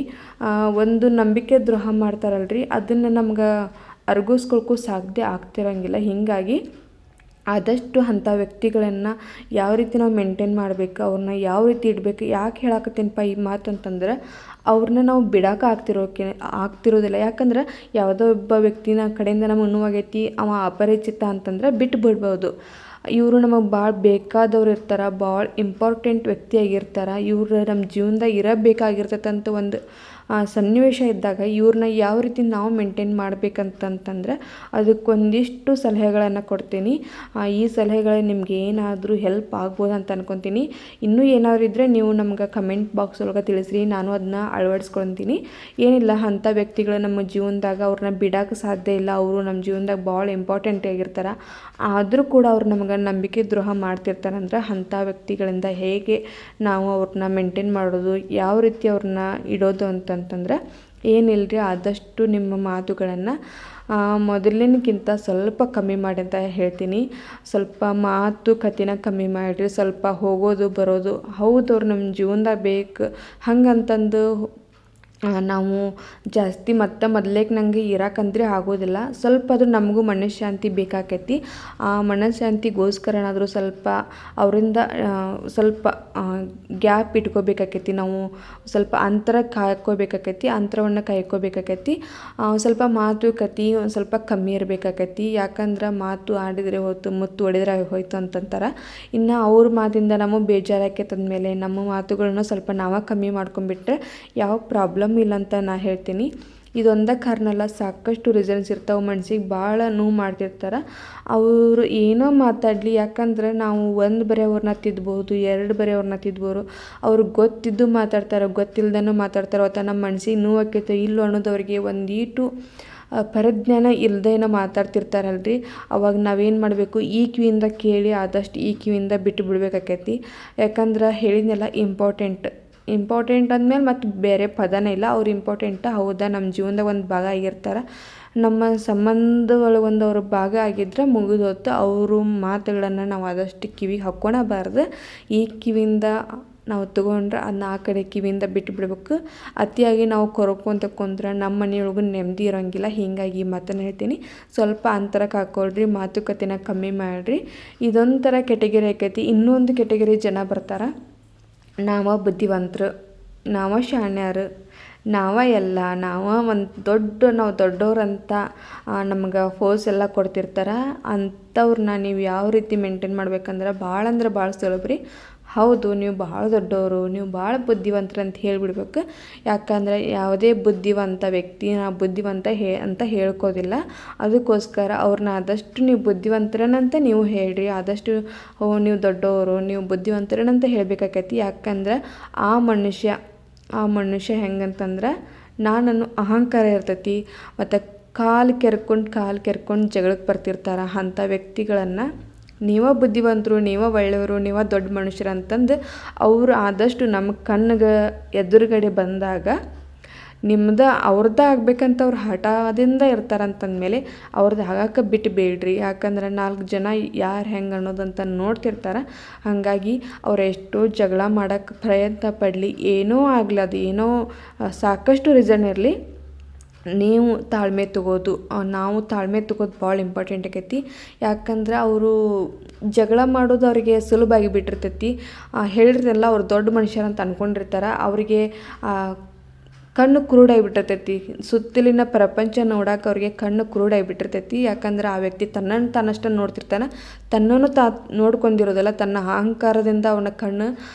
ಒಂದು ನಂಬಿಕೆ ದ್ರೋಹ ಮಾಡ್ತಾರಲ್ರಿ, ಅದನ್ನು ನಮ್ಗೆ ಅರ್ಗಿಸ್ಕೊಳಕ್ಕೂ ಸಾಧ್ಯ ಆಗ್ತಿರೋಂಗಿಲ್ಲ. ಹೀಗಾಗಿ ಆದಷ್ಟು ಅಂಥ ವ್ಯಕ್ತಿಗಳನ್ನು ಯಾವ ರೀತಿ ನಾವು ಮೇಂಟೈನ್ ಮಾಡಬೇಕು, ಅವ್ರನ್ನ ಯಾವ ರೀತಿ ಇಡಬೇಕು. ಯಾಕೆ ಹೇಳಕತ್ತೀನಪ್ಪ ಈ ಮಾತು ಅಂತಂದ್ರೆ, ಅವ್ರನ್ನ ನಾವು ಬಿಡೋಕೆ ಆಗ್ತಿರೋದಿಲ್ಲ. ಯಾಕಂದ್ರೆ ಯಾವುದೋ ಒಬ್ಬ ವ್ಯಕ್ತಿನ ಕಡೆಯಿಂದ ನಮಗೆ ನೋವಾಗೈತಿ, ಅವ ಅಪರಿಚಿತ ಅಂತಂದ್ರೆ ಬಿಟ್ಟು ಬಿಡ್ಬೋದು. ಇವರು ನಮಗೆ ಭಾಳ ಬೇಕಾದವ್ರು ಇರ್ತಾರೆ, ಭಾಳ ಇಂಪಾರ್ಟೆಂಟ್ ವ್ಯಕ್ತಿಯಾಗಿರ್ತಾರೆ. ಇವರು ನಮ್ಮ ಜೀವನದಾಗ ಇರಬೇಕಾಗಿರ್ತೈತಂತ ಒಂದು ಸನ್ನಿವೇಶ ಇದ್ದಾಗ ಇವ್ರನ್ನ ಯಾವ ರೀತಿ ನಾವು ಮೇಂಟೈನ್ ಮಾಡಬೇಕಂತಂತಂದ್ರೆ ಅದಕ್ಕೊಂದಿಷ್ಟು ಸಲಹೆಗಳನ್ನು ಕೊಡ್ತೀನಿ. ಈ ಸಲಹೆಗಳು ನಿಮ್ಗೆ ಏನಾದರೂ ಹೆಲ್ಪ್ ಆಗ್ಬೋದು ಅಂತ ಅನ್ಕೊತೀನಿ. ಇನ್ನೂ ಏನಾದರೂ ಇದ್ದರೆ ನೀವು ನಮ್ಗೆ ಕಮೆಂಟ್ ಬಾಕ್ಸ್ ಒಳಗೆ ತಿಳಿಸ್ರಿ, ನಾನು ಅದನ್ನ ಅಳವಡಿಸ್ಕೊಳ್ತೀನಿ. ಏನಿಲ್ಲ, ಅಂಥ ವ್ಯಕ್ತಿಗಳು ನಮ್ಮ ಜೀವನದಾಗ ಅವ್ರನ್ನ ಬಿಡೋಕೆ ಸಾಧ್ಯ ಇಲ್ಲ. ಅವರು ನಮ್ಮ ಜೀವನದಾಗ ಭಾಳ ಇಂಪಾರ್ಟೆಂಟ್ ಆಗಿರ್ತಾರೆ. ಆದರೂ ಕೂಡ ಅವ್ರು ನಮ್ಗೆ ನಂಬಿಕೆ ದ್ರೋಹ ಮಾಡ್ತಿರ್ತಾರಂದ್ರೆ ಅಂಥ ವ್ಯಕ್ತಿಗಳಿಂದ ಹೇಗೆ ನಾವು ಅವ್ರನ್ನ ಮೇಂಟೈನ್ ಮಾಡೋದು, ಯಾವ ರೀತಿ ಅವ್ರನ್ನ ಇಡೋದು ಅಂತಂತಂದ್ರೆ ಏನಿಲ್ಲರಿ, ಆದಷ್ಟು ನಿಮ್ಮ ಮಾತುಗಳನ್ನು ಮೊದಲಿನಕ್ಕಿಂತ ಸ್ವಲ್ಪ ಕಮ್ಮಿ ಮಾಡಿ ಅಂತ ಹೇಳ್ತೀನಿ. ಸ್ವಲ್ಪ ಮಾತುಕತೆನ ಕಮ್ಮಿ ಮಾಡಿರಿ. ಸ್ವಲ್ಪ ಹೋಗೋದು ಬರೋದು, ಹೌದು ಅವ್ರು ನಮ್ಮ ಜೀವನದಾಗ ಬೇಕು ಹಂಗಂತಂದು ನಾವು ಜಾಸ್ತಿ ಮೊದಲೇಗೆ ನನಗೆ ಇರೋಕ್ಕಂದ್ರೆ ಆಗೋದಿಲ್ಲ. ಸ್ವಲ್ಪ ಅದು ನಮಗೂ ಮನಃಶಾಂತಿ ಬೇಕಾಕೈತಿ. ಆ ಮನಃಶಾಂತಿಗೋಸ್ಕರನಾದರೂ ಸ್ವಲ್ಪ ಅವರಿಂದ ಸ್ವಲ್ಪ ಗ್ಯಾಪ್ ಇಟ್ಕೋಬೇಕಾಕೈತಿ. ನಾವು ಸ್ವಲ್ಪ ಅಂತರವನ್ನು ಕಾಯ್ಕೋಬೇಕಾಕೈತಿ. ಸ್ವಲ್ಪ ಮಾತುಕತೆ ಒಂದು ಸ್ವಲ್ಪ ಕಮ್ಮಿ ಇರಬೇಕಾಕೈತಿ. ಯಾಕಂದ್ರೆ ಮಾತು ಆಡಿದರೆ ಹೋಯ್ತು, ಮುತ್ತು ಹೊಡೆದ್ರೆ ಹೋಯ್ತು ಅಂತಂತಾರೆ. ಇನ್ನು ಅವ್ರ ಮಾತಿಂದ ನಮಗೆ ಬೇಜಾರಾಕೈತಂದಮೇಲೆ ನಮ್ಮ ಮಾತುಗಳನ್ನ ಸ್ವಲ್ಪ ನಾವೇ ಕಮ್ಮಿ ಮಾಡ್ಕೊಂಡ್ಬಿಟ್ರೆ ಯಾವ ಪ್ರಾಬ್ಲಮ್ ಇಲ್ಲ ಅಂತ ನಾ ಹೇಳ್ತೀನಿ. ಇದೊಂದೇ ಕಾರಣ ಅಲ್ಲ, ಸಾಕಷ್ಟು ರೀಸನ್ಸ್ ಇರ್ತಾವೆ. ಮನ್ಸಿಗೆ ಭಾಳ ನೋವು ಮಾಡ್ತಿರ್ತಾರೆ. ಅವರು ಏನೋ ಮಾತಾಡಲಿ, ಯಾಕಂದ್ರೆ ನಾವು ಒಂದು ಬರೀ ಅವ್ರನ್ನ ತಿದ್ಬೋದು, 2 ಬರೀ ಅವ್ರನ್ನ ತಿದ್ಬೋದು. ಅವ್ರಿಗೆ ಗೊತ್ತಿದ್ದು ಮಾತಾಡ್ತಾರೆ, ಗೊತ್ತಿಲ್ದನೂ ಮಾತಾಡ್ತಾರೆ. ಅವತ್ತು ನಮ್ಮ ಮನ್ಸಿಗೆ ನೋವು ಆಕೈತೆ ಇಲ್ಲೋ ಅನ್ನೋದು ಅವ್ರಿಗೆ ಒಂದೀಟು ಪರಿಜ್ಞಾನ ಇಲ್ಲದೇನೋ ಮಾತಾಡ್ತಿರ್ತಾರಲ್ರಿ, ಅವಾಗ ನಾವೇನು ಮಾಡಬೇಕು, ಈ ಕಿವಿಯಿಂದ ಕೇಳಿ ಆದಷ್ಟು ಈ ಕಿವಿಯಿಂದ ಬಿಟ್ಟು ಬಿಡ್ಬೇಕಾಕೈತಿ. ಯಾಕಂದ್ರೆ ಹೇಳಿದ್ನೆಲ್ಲ ಇಂಪಾರ್ಟೆಂಟ್ ಅಂದಮೇಲೆ ಮತ್ತು ಬೇರೆ ಪದನೇ ಇಲ್ಲ. ಅವ್ರು ಇಂಪಾರ್ಟೆಂಟ ಹೌದಾ, ನಮ್ಮ ಜೀವನದಾಗ ಒಂದು ಭಾಗ ಆಗಿರ್ತಾರೆ, ನಮ್ಮ ಸಂಬಂಧದೊಳಗೊಂದು ಅವ್ರ ಭಾಗ ಆಗಿದ್ರೆ ಮುಗಿದೋತು. ಅವರು ಮಾತುಗಳನ್ನು ನಾವು ಆದಷ್ಟು ಕಿವಿಗೆ ಹಾಕ್ಕೊಳಬಾರ್ದು. ಈ ಕಿವಿಯಿಂದ ನಾವು ತೊಗೊಂಡ್ರೆ ಅದನ್ನ ಆ ಕಡೆ ಕಿವಿಯಿಂದ ಬಿಟ್ಟು ಬಿಡ್ಬೇಕು. ಅತಿಯಾಗಿ ನಾವು ಕೊರಕೊಂತ ಕುಂದ್ರೆ ನಮ್ಮ ಮನೆಯೊಳಗೂ ನೆಮ್ಮದಿ ಇರೋಂಗಿಲ್ಲ. ಹೀಗಾಗಿ ಮಾತನ್ನು ಹೇಳ್ತೀನಿ, ಸ್ವಲ್ಪ ಅಂತರಕ್ಕೆ ಹಾಕ್ಕೊಳ್ರಿ, ಮಾತುಕತೆನ ಕಮ್ಮಿ ಮಾಡಿರಿ. ಇದೊಂಥರ ಕೆಟಗರಿ ಆಕೈತಿ. ಇನ್ನೊಂದು ಕೆಟಗರಿ ಜನ ಬರ್ತಾರೆ, ನಾವ ಬುದ್ಧಿವಂತರು, ನಾವ ಶಾಣ್ಯರು, ನಾವು ದೊಡ್ಡವ್ರಂತ ನಮ್ಗೆ ಫೋರ್ಸ್ ಎಲ್ಲ ಕೊಡ್ತಿರ್ತಾರೆ. ಅಂಥವ್ರನ್ನ ನೀವು ಯಾವ ರೀತಿ ಮೇಂಟೈನ್ ಮಾಡ್ಬೇಕಂದ್ರೆ ಭಾಳ ಅಂದ್ರೆ ಭಾಳ ಸುಲಭ ರೀ. ಹೌದು, ನೀವು ಭಾಳ ದೊಡ್ಡವರು, ನೀವು ಭಾಳ ಬುದ್ಧಿವಂತರು ಅಂತ ಹೇಳಿಬಿಡ್ಬೇಕು. ಯಾಕಂದರೆ ಯಾವುದೇ ಬುದ್ಧಿವಂತ ವ್ಯಕ್ತಿ ನಾ ಬುದ್ಧಿವಂತ ಅಂತ ಹೇಳ್ಕೋದಿಲ್ಲ. ಅದಕ್ಕೋಸ್ಕರ ಅವ್ರನ್ನ ಆದಷ್ಟು ನೀವು ಬುದ್ಧಿವಂತರನಂತ ನೀವು ಹೇಳ್ರಿ. ಆದಷ್ಟು ನೀವು ದೊಡ್ಡವರು, ನೀವು ಬುದ್ಧಿವಂತರನಂತ ಹೇಳಬೇಕಾಕೈತಿ. ಯಾಕಂದ್ರೆ ಆ ಮನುಷ್ಯ ಹೆಂಗಂತಂದ್ರೆ ನಾನನ್ನು ಅಹಂಕಾರ ಇರ್ತೈತಿ. ಮತ್ತು ಕಾಲು ಕೆರ್ಕೊಂಡು ಜಗಳಕ್ಕೆ ಬರ್ತಿರ್ತಾರೆ. ಅಂಥ ವ್ಯಕ್ತಿಗಳನ್ನು ನೀವೇ ಬುದ್ಧಿವಂತರು, ನೀವೇ ಒಳ್ಳೆಯವರು, ನೀವೇ ದೊಡ್ಡ ಮನುಷ್ಯರು ಅಂತಂದು ಅವರು ಆದಷ್ಟು ನಮ್ಮ ಕಣ್ಣಿಗೆ ಎದುರುಗಡೆ ಬಂದಾಗ ಅವ್ರದ್ದು ಆಗ್ಬೇಕಂತ ಅವ್ರು ಹಠದಿಂದ ಇರ್ತಾರಂತಂದಮೇಲೆ ಅವ್ರದ್ದು ಆಗಾಕ ಬಿಟ್ಟು ಬೇಡ್ರಿ. ಯಾಕಂದ್ರೆ 4 ಜನ ಯಾರು ಹೆಂಗೆ ಅನ್ನೋದಂತ ನೋಡ್ತಿರ್ತಾರೆ. ಹಾಗಾಗಿ ಅವ್ರು ಎಷ್ಟೋ ಜಗಳ ಮಾಡೋಕ್ಕೆ ಪ್ರಯತ್ನ ಪಡಲಿ, ಏನೋ ಆಗಲಿ, ಅದು ಏನೋ ಸಾಕಷ್ಟು ರೀಸನ್ ಇರಲಿ, ನಾವು ತಾಳ್ಮೆ ತೊಗೋದು ಭಾಳ ಇಂಪಾರ್ಟೆಂಟ್ ಆಕೈತಿ. ಯಾಕಂದ್ರೆ ಅವರು ಜಗಳ ಮಾಡೋದು ಅವರಿಗೆ ಸುಲಭ ಆಗಿಬಿಟ್ಟಿರ್ತೈತಿ. ಹೇಳಿದ್ರಲ್ಲ, ಅವ್ರು ದೊಡ್ಡ ಮನುಷ್ಯರು ಅಂತ ಅಂದ್ಕೊಂಡಿರ್ತಾರೆ. ಅವರಿಗೆ ಕಣ್ಣು ಕುರುಡಾಗಿಬಿಟ್ಟಿರ್ತೈತಿ. ಸುತ್ತಲಿನ ಪ್ರಪಂಚ ನೋಡೋಕೆ ಅವ್ರಿಗೆ ಕಣ್ಣು ಕುರುಡಾಗಿಬಿಟ್ಟಿರ್ತೈತಿ. ಯಾಕಂದ್ರೆ ಆ ವ್ಯಕ್ತಿ ತನ್ನನ್ನು ತಾನಷ್ಟು ನೋಡ್ತಿರ್ತಾನೆ. ತನ್ನನ್ನು ನೋಡ್ಕೊಂಡಿರೋದಲ್ಲ, ತನ್ನ ಅಹಂಕಾರದಿಂದ ಅವನ ಕಣ್ಣು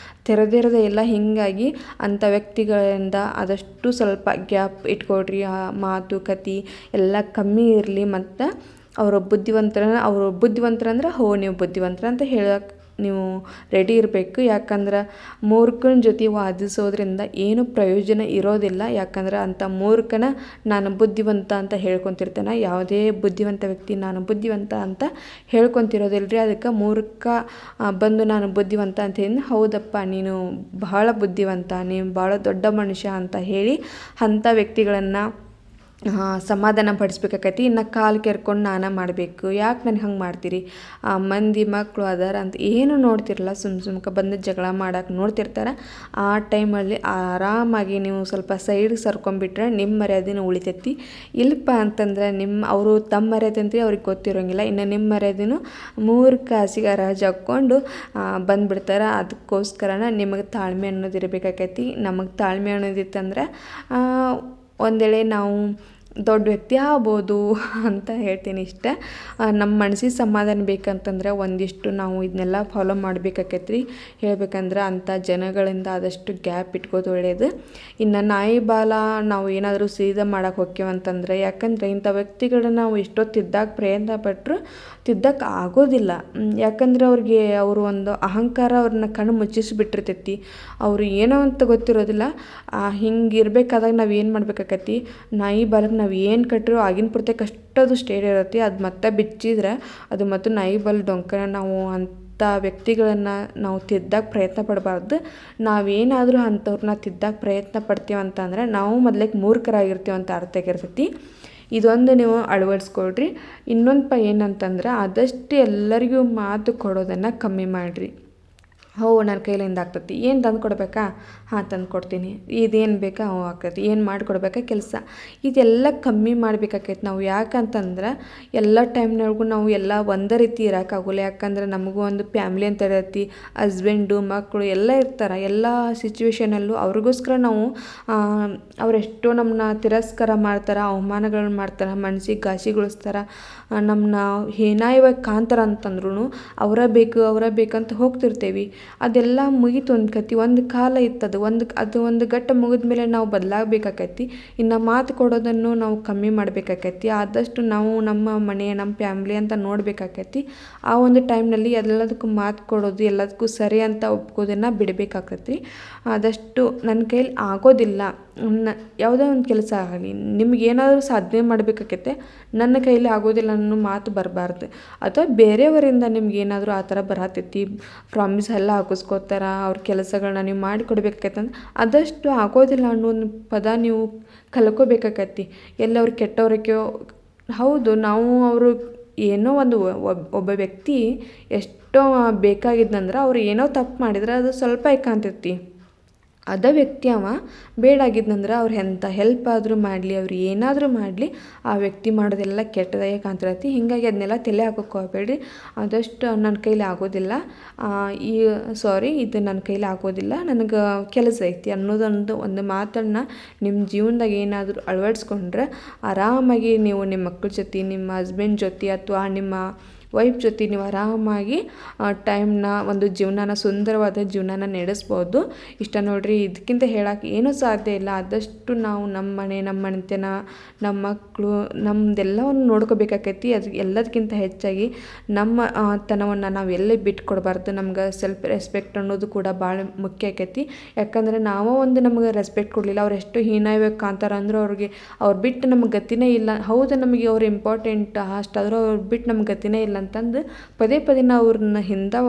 ತೆರೆದಿರೋದೇ ಇಲ್ಲ. ಹೀಗಾಗಿ ಅಂಥ ವ್ಯಕ್ತಿಗಳಿಂದ ಆದಷ್ಟು ಸ್ವಲ್ಪ ಗ್ಯಾಪ್ ಇಟ್ಕೊಳ್ರಿ. ಆ ಮಾತುಕತೆ ಎಲ್ಲ ಕಮ್ಮಿ ಇರಲಿ. ಮತ್ತು ಅವರು ಬುದ್ಧಿವಂತರಂದ್ರೆ ನೀವು ಬುದ್ಧಿವಂತರ ಅಂತ ಹೇಳೋಕೆ ನೀವು ರೆಡಿ ಇರಬೇಕು. ಯಾಕಂದ್ರೆ ಮೂರ್ಖನ ಜೊತೆ ವಾದಿಸೋದ್ರಿಂದ ಏನು ಪ್ರಯೋಜನ ಇರೋದಿಲ್ಲ. ಯಾಕಂದ್ರೆ ಅಂಥ ಮೂರ್ಖನ ನಾನು ಬುದ್ಧಿವಂತ ಅಂತ ಹೇಳ್ಕೊತಿರ್ತಾನೆ. ಯಾವುದೇ ಬುದ್ಧಿವಂತ ವ್ಯಕ್ತಿ ನಾನು ಬುದ್ಧಿವಂತ ಅಂತ ಹೇಳ್ಕೊತಿರೋದಿಲ್ಲ ರೀ. ಅದಕ್ಕೆ ಮೂರ್ಖ ಬಂದು ನಾನು ಬುದ್ಧಿವಂತ ಅಂತ ಹೇಳಿ, ಹೌದಪ್ಪ ನೀನು ಬಹಳ ಬುದ್ಧಿವಂತ, ನೀನು ಭಾಳ ದೊಡ್ಡ ಮನುಷ್ಯ ಅಂತ ಹೇಳಿ ಅಂಥ ವ್ಯಕ್ತಿಗಳನ್ನು ಸಮಾಧಾನ ಪಡಿಸ್ಬೇಕಾಕೈತಿ. ಇನ್ನು ಕಾಲು ಕೆರ್ಕೊಂಡು ನಾನೇ ಮಾಡಬೇಕು, ಯಾಕೆ ನನಗೆ ಹಂಗೆ ಮಾಡ್ತೀರಿ, ಮಂದಿ ಮಕ್ಕಳು ಅದಾರ ಅಂತ ಏನು ನೋಡ್ತಿರಲ್ಲ, ಸುಮ್ಕೆ ಬಂದು ಜಗಳ ಮಾಡೋಕೆ ನೋಡ್ತಿರ್ತಾರೆ. ಆ ಟೈಮಲ್ಲಿ ಆರಾಮಾಗಿ ನೀವು ಸ್ವಲ್ಪ ಸೈಡ್ಗೆ ಸರ್ಕೊಂಬಿಟ್ರೆ ನಿಮ್ಮ ಮರ್ಯಾದೆನೂ ಉಳಿತೈತಿ. ಇಲ್ಲಪ್ಪ ಅಂತಂದ್ರೆ ಅವರು ತಮ್ಮ ಮರ್ಯಾದೆ ಅಂತ ಅವ್ರಿಗೆ ಗೊತ್ತಿರೋಂಗಿಲ್ಲ. ಇನ್ನು ನಿಮ್ಮ ಮರ್ಯಾದೆನೂ 3 ಕಾಸಿಗೆ ರಾಜ ಹಾಕ್ಕೊಂಡು ಬಂದುಬಿಡ್ತಾರೆ. ಅದಕ್ಕೋಸ್ಕರನ ನಿಮಗೆ ತಾಳ್ಮೆ ಅನ್ನೋದು ಇರಬೇಕಾಕೈತಿ. ನಮಗೆ ತಾಳ್ಮೆ ಅನ್ನೋದಿತ್ತಂದ್ರೆ ಒಂದು ವೇಳೆ ನಾವು ದೊಡ್ಡ ವ್ಯಕ್ತಿ ಆಗ್ಬೋದು ಅಂತ ಹೇಳ್ತೀನಿ. ಇಷ್ಟೇ. ನಮ್ಮ ಮನಸ್ಸಿಗೆ ಸಮಾಧಾನ ಬೇಕಂತಂದ್ರೆ ಒಂದಿಷ್ಟು ನಾವು ಇದನ್ನೆಲ್ಲ ಫಾಲೋ ಮಾಡಬೇಕಾಕೈತ್ರಿ. ಹೇಳ್ಬೇಕಂದ್ರೆ ಅಂಥ ಜನಗಳಿಂದ ಆದಷ್ಟು ಗ್ಯಾಪ್ ಇಟ್ಕೋದು ಒಳ್ಳೆಯದು. ಇನ್ನು ನಾಯಿ ಬಾಲ ನಾವು ಏನಾದರೂ ಸೀದಾ ಮಾಡೋಕೆ ಹೋಗ್ತೀವಂತಂದ್ರೆ, ಯಾಕಂದರೆ ಇಂಥ ವ್ಯಕ್ತಿಗಳನ್ನ ನಾವು ಎಷ್ಟೊತ್ತು ತಿದ್ದಕ್ಕೆ ಪ್ರಯತ್ನ ಪಟ್ಟರು ತಿದ್ದಕ್ಕೆ ಆಗೋದಿಲ್ಲ. ಯಾಕಂದ್ರೆ ಅವರು ಒಂದು ಅಹಂಕಾರ ಅವ್ರನ್ನ ಕಣ್ಣು ಮುಚ್ಚಿಸಿಬಿಟ್ಟಿರ್ತೈತಿ. ಅವರು ಏನೋ ಅಂತ ಗೊತ್ತಿರೋದಿಲ್ಲ. ಹಿಂಗೆ ಇರಬೇಕಾದಾಗ ನಾವು ಏನು ಮಾಡ್ಬೇಕಾಕೈತಿ, ನಾಯಿ ಬಾಲಕ್ಕೆ ನಾವು ಏನು ಕಟ್ಟಿರೋ ಆಗಿನ ಪೂರ್ತಿ ಕಷ್ಟದು ಸ್ಟೇಡ್ ಇರುತ್ತೆ. ಅದು ಮತ್ತೆ ಬಿಚ್ಚಿದ್ರೆ ಅದು ಮತ್ತು ನಾಯಿ ಬಾಲ್ ಡೊಂಕನ ನಾವು ಅಂಥ ವ್ಯಕ್ತಿಗಳನ್ನು ನಾವು ತಿದ್ದಕ್ಕೆ ಪ್ರಯತ್ನ ಪಡಬಾರ್ದು. ನಾವೇನಾದರೂ ಅಂಥವ್ರನ್ನ ತಿದ್ದಕ್ಕೆ ಪ್ರಯತ್ನ ಪಡ್ತೀವಂತಂದ್ರೆ ನಾವು ಮೊದಲಿಗೆ ಮೂರ್ಖರಾಗಿರ್ತೀವಿ ಅಂತ ಅರ್ಥ ಆಗಿರ್ತೈತಿ. ಇದೊಂದು ನೀವು ಅಳವಡಿಸ್ಕೊಳ್ರಿ. ಇನ್ನೊಂದು ಏನಂತಂದ್ರೆ ಆದಷ್ಟು ಎಲ್ಲರಿಗೂ ಮಾತು ಕೊಡೋದನ್ನು ಕಮ್ಮಿ ಮಾಡಿರಿ. ನನ್ನ ಕೈಲಿಂದ ಆಗ್ತೈತಿ, ಏನು ತಂದು ಕೊಡಬೇಕಾ, ತಂದು ಕೊಡ್ತೀನಿ, ಇದೇನು ಬೇಕಾ ಆಗ್ತೈತಿ, ಏನು ಮಾಡಿಕೊಡ್ಬೇಕಾ ಕೆಲಸ, ಇದೆಲ್ಲ ಕಮ್ಮಿ ಮಾಡಬೇಕಾಕೈತಿ ನಾವು. ಯಾಕಂತಂದ್ರೆ ಎಲ್ಲ ಟೈಮ್ನೊಳಗೂ ನಾವು ಎಲ್ಲ ಒಂದೇ ರೀತಿ ಇರೋಕ್ಕಾಗೋಲ್ಲ. ಯಾಕಂದ್ರೆ ನಮಗೂ ಒಂದು ಫ್ಯಾಮ್ಲಿ ಅಂತ ಇರತ್ತಿ, ಹಸ್ಬೆಂಡು ಮಕ್ಕಳು ಎಲ್ಲ ಇರ್ತಾರೆ. ಎಲ್ಲ ಸಿಚುವೇಶನಲ್ಲೂ ಅವ್ರಿಗೋಸ್ಕರ ನಾವು ಅವರೆಷ್ಟೋ ನಮ್ಮನ್ನ ತಿರಸ್ಕಾರ ಮಾಡ್ತಾರೆ, ಅವಮಾನಗಳನ್ನ ಮಾಡ್ತಾರೆ, ಮನಸ್ಸಿಗೆ ಘಾಸಿಗೊಳಿಸ್ತಾರೆ, ನಮ್ಮನ್ನ ಹೀನಾಯವಾಗಿ ಕಾಣ್ತಾರೆ. ಅಂತಂದ್ರೂ ಅವರೇ ಬೇಕಂತ ಹೋಗ್ತಿರ್ತೀವಿ. ಅದೆಲ್ಲ ಮುಗೀತು ಒಂದು ಕತೆ. ಒಂದು ಕಾಲ ಇತ್ತದು, ಒಂದು ಘಟ್ಟ ಮುಗಿದ ಮೇಲೆ ನಾವು ಬದಲಾಗಬೇಕಾಕೈತಿ. ಇನ್ನು ಮಾತು ಕೊಡೋದನ್ನು ನಾವು ಕಮ್ಮಿ ಮಾಡಬೇಕಾಕೈತಿ. ಆದಷ್ಟು ನಾವು ನಮ್ಮ ಮನೆ, ನಮ್ಮ ಫ್ಯಾಮ್ಲಿ ಅಂತ ನೋಡಬೇಕಾಕೈತಿ. ಆ ಒಂದು ಟೈಮ್ನಲ್ಲಿ ಎಲ್ಲದಕ್ಕೂ ಮಾತು ಕೊಡೋದು, ಎಲ್ಲದಕ್ಕೂ ಸರಿ ಅಂತ ಒಪ್ಕೋದನ್ನು ಬಿಡಬೇಕಾಕೈತಿ. ಆದಷ್ಟು ನನ್ನ ಕೈಲಿ ಆಗೋದಿಲ್ಲ, ಯಾವುದೋ ಒಂದು ಕೆಲಸ ಆಗಲಿ, ನಿಮಗೇನಾದರೂ ಸಾಧನೆ ಮಾಡಬೇಕಾಕೈತೆ, ನನ್ನ ಕೈಲಿ ಆಗೋದಿಲ್ಲ ಅನ್ನೋ ಮಾತು ಬರಬಾರ್ದು. ಅಥವಾ ಬೇರೆಯವರಿಂದ ನಿಮ್ಗೇನಾದರೂ ಆ ಥರ ಬರತೈತಿ, ಪ್ರಾಮಿಸ್ ಎಲ್ಲ ಹಾಕಿಸ್ಕೋತಾರ, ಅವ್ರ ಕೆಲಸಗಳನ್ನ ನೀವು ಮಾಡಿಕೊಡ್ಬೇಕಾಕೈತಂದ್ರೆ ಆದಷ್ಟು ಆಗೋದಿಲ್ಲ ಅನ್ನೋ ಒಂದು ಪದ ನೀವು ಕಲ್ಕೋಬೇಕಾಕೈತಿ. ಎಲ್ಲವ್ರು ಕೆಟ್ಟವ್ರಿಗೆ ಹೌದು, ನಾವು ಅವರು ಏನೋ ಒಂದು ಒಬ್ಬ ವ್ಯಕ್ತಿ ಎಷ್ಟೋ ಬೇಕಾಗಿದ್ದಂದ್ರೆ ಅವ್ರು ಏನೋ ತಪ್ಪು ಮಾಡಿದ್ರೆ ಅದು ಸ್ವಲ್ಪ ಕಾಣ್ತೈತಿ. ಅದ ವ್ಯಕ್ತಿ ಅವ ಬೇಡಾಗಿದ್ದಂದ್ರೆ ಅವ್ರು ಎಂಥ ಹೆಲ್ಪ್ ಆದರೂ ಮಾಡಲಿ, ಅವ್ರು ಏನಾದರೂ ಮಾಡಲಿ, ಆ ವ್ಯಕ್ತಿ ಮಾಡೋದೆಲ್ಲ ಕೆಟ್ಟದಾಗೆ ಕಾಣ್ತಿರತ್ತಿ. ಹೀಗಾಗಿ ಅದನ್ನೆಲ್ಲ ತಲೆ ಹಾಕೋಕೆ ಹೋಗಬೇಡ್ರಿ. ಆದಷ್ಟು ನನ್ನ ಕೈಲಿ ಆಗೋದಿಲ್ಲ, ಇದು ನನ್ನ ಕೈಲಿ ಆಗೋದಿಲ್ಲ, ನನಗೆ ಕೆಲಸ ಐತಿ ಅನ್ನೋದೊಂದು ಮಾತನ್ನು ನಿಮ್ಮ ಜೀವನದಾಗ ಏನಾದರೂ ಅಳವಡಿಸ್ಕೊಂಡ್ರೆ ಆರಾಮಾಗಿ ನೀವು ನಿಮ್ಮ ಮಕ್ಕಳ ಜೊತೆ, ನಿಮ್ಮ ಹಸ್ಬೆಂಡ್ ಜೊತೆ ಅಥವಾ ನಿಮ್ಮ ವೈಫ್ ಜೊತೆ ನೀವು ಆರಾಮಾಗಿ ಒಂದು ಜೀವನನ, ಸುಂದರವಾದ ಜೀವನನ ನಡೆಸ್ಬೋದು. ಇಷ್ಟ ನೋಡಿರಿ, ಇದಕ್ಕಿಂತ ಹೇಳೋಕೆ ಏನೂ ಸಾಧ್ಯ ಇಲ್ಲ. ಆದಷ್ಟು ನಾವು ನಮ್ಮ ಮನೆ, ನಮ್ಮ ಮನೆತನ, ನಮ್ಮ ಮಕ್ಕಳು, ನಮ್ಮದೆಲ್ಲವನ್ನು ನೋಡ್ಕೋಬೇಕಾಕೈತಿ. ಅದು ಎಲ್ಲದಕ್ಕಿಂತ ಹೆಚ್ಚಾಗಿ ನಮ್ಮ ತನವನ್ನು ನಾವು ಎಲ್ಲೇ ಬಿಟ್ಟು ಕೊಡಬಾರ್ದು. ನಮ್ಗೆ ಸೆಲ್ಫ್ ರೆಸ್ಪೆಕ್ಟ್ ಅನ್ನೋದು ಕೂಡ ಭಾಳ ಮುಖ್ಯ ಆಕೈತಿ. ಯಾಕಂದರೆ ನಾವೋ ಒಂದು ನಮಗೆ ರೆಸ್ಪೆಕ್ಟ್ ಕೊಡಲಿಲ್ಲ, ಅವ್ರು ಎಷ್ಟು ಹೀನಾಯವಾಗಿ ಕಾಣ್ತಾರೆ ಅಂದ್ರೆ ಅವ್ರು ಬಿಟ್ಟು ನಮ್ಗೆ ಗತಿನೇ ಇಲ್ಲ. ಹೌದು, ನಮಗೆ ಅವ್ರು ಇಂಪಾರ್ಟೆಂಟ್, ಅಷ್ಟಾದರೂ ಅವ್ರು ಬಿಟ್ಟು ನಮ್ಗೆ ಗತಿನೇ ಇಲ್ಲ ಅಂತಂದು ಪದೇ ನಾವು ಅವ್ರನ್ನ ಹಿಂದೆ